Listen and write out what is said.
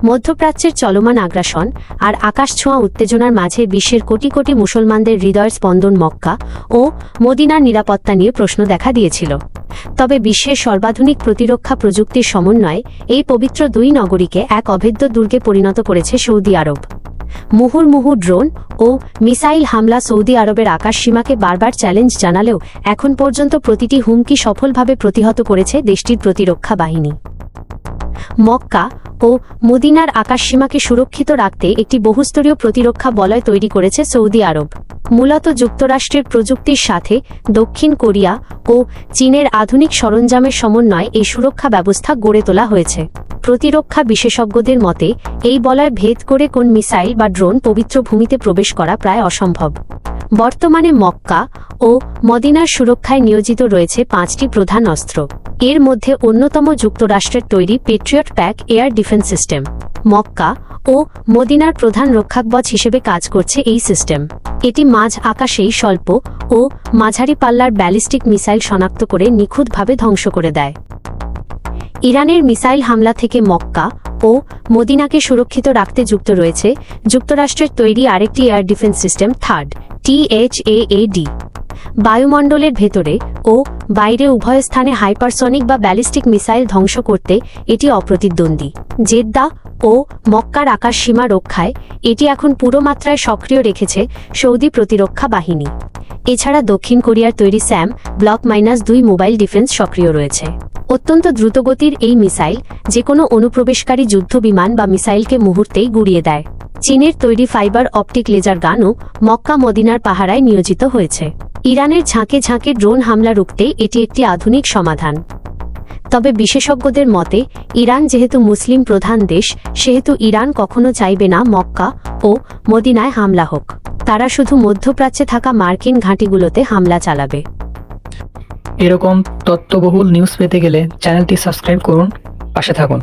মধ্যপ্রাচ্যের চলমান আগ্রাসন আর আকাশছোঁয়া উত্তেজনার মাঝে বিশ্বের কোটি কোটি মুসলমানদের হৃদয়ের স্পন্দন মক্কা ও মদিনার নিরাপত্তা নিয়ে প্রশ্ন দেখা দিয়েছিল। তবে বিশ্বের সর্বাধুনিক প্রতিরক্ষা প্রযুক্তির সমন্বয়ে এই পবিত্র দুই নগরীকে এক অভেদ্য দুর্গে পরিণত করেছে সৌদি আরব। মুহুর্মুহু ড্রোন ও মিসাইল হামলা সৌদি আরবের আকাশসীমাকে বারবার চ্যালেঞ্জ জানালেও এখন পর্যন্ত প্রতিটি হুমকি সফলভাবে প্রতিহত করেছে দেশটির প্রতিরক্ষা বাহিনী। মক্কা ও মদিনার আকাশসীমাকে সুরক্ষিত রাখতে একটি বহুস্তরীয় প্রতিরক্ষা বলয় তৈরি করেছে সৌদি আরব। মূলত যুক্তরাষ্ট্রের প্রযুক্তির সাথে দক্ষিণ কোরিয়া ও চীনের আধুনিক সরঞ্জামের সমন্বয়ে এই সুরক্ষা ব্যবস্থা গড়ে তোলা হয়েছে। প্রতিরক্ষা বিশেষজ্ঞদের মতে এই বলয় ভেদ করে কোন মিসাইল বা ড্রোন পবিত্র ভূমিতে প্রবেশ করা প্রায় অসম্ভব। বর্তমানে মক্কা ও মদিনার সুরক্ষায় নিয়োজিত রয়েছে 5টি প্রধান অস্ত্র। এর মধ্যে অন্যতম যুক্তরাষ্ট্রের তৈরি Patriot PAC air defence system. Mecca ও মদিনার প্রধান রক্ষাকবচ হিসেবে কাজ করছে এই সিস্টেম। এটি মাঝ আকাশেই স্বল্প ও মাঝারি পাল্লার ব্যালিস্টিক মিসাইল শনাক্ত করে নিখুঁতভাবে ধ্বংস করে দেয়। ইরানের মিসাইল হামলা থেকে মক্কা ও মদিনাকে সুরক্ষিত রাখতে যুক্ত রয়েছে যুক্তরাষ্ট্রের তৈরি আরেকটি air defence system third THAAD। বায়ুমণ্ডলের ভেতরে ও বাইরে উভয় স্থানে হাইপারসনিক বা ব্যালিস্টিক মিসাইল ধ্বংস করতে এটি অপ্রতিদ্বন্দ্বী। জেদ্দা ও মক্কার আকাশসীমা রক্ষায় এটি এখন পুরো মাত্রায় সক্রিয় রেখেছে সৌদি প্রতিরক্ষা বাহিনী। এছাড়া দক্ষিণ কোরিয়ার তৈরি স্যাম ব্লক -2 মোবাইল ডিফেন্স সক্রিয় রয়েছে। অত্যন্ত দ্রুতগতির এই মিসাইল যে কোনো অনুপ্রবেশকারী যুদ্ধ বিমান বা মিসাইলকে মুহূর্তেই গুড়িয়ে দেয়। চীনের তৈরি ফাইবার অপটিক লেজার গানও মক্কা মদিনার পাহারায় নিয়োজিত হয়েছে। ইরানের ঝাঁকে ঝাঁকে ড্রোন হামলা রুখতে এটি একটি আধুনিক সমাধান। তবে বিশেষজ্ঞদের মতে ইরান যেহেতু মুসলিম প্রধান দেশ, সেহেতু ইরান কখনো চাইবে না মক্কা ও মদিনায় হামলা হোক। তারা শুধু মধ্যপ্রাচ্যে থাকা মার্কিন ঘাঁটিগুলোতে হামলা চালাবে। এরকম তথ্যবহুল নিউজ পেতে গেলে চ্যানেলটি সাবস্ক্রাইব করুন, পাশে থাকুন।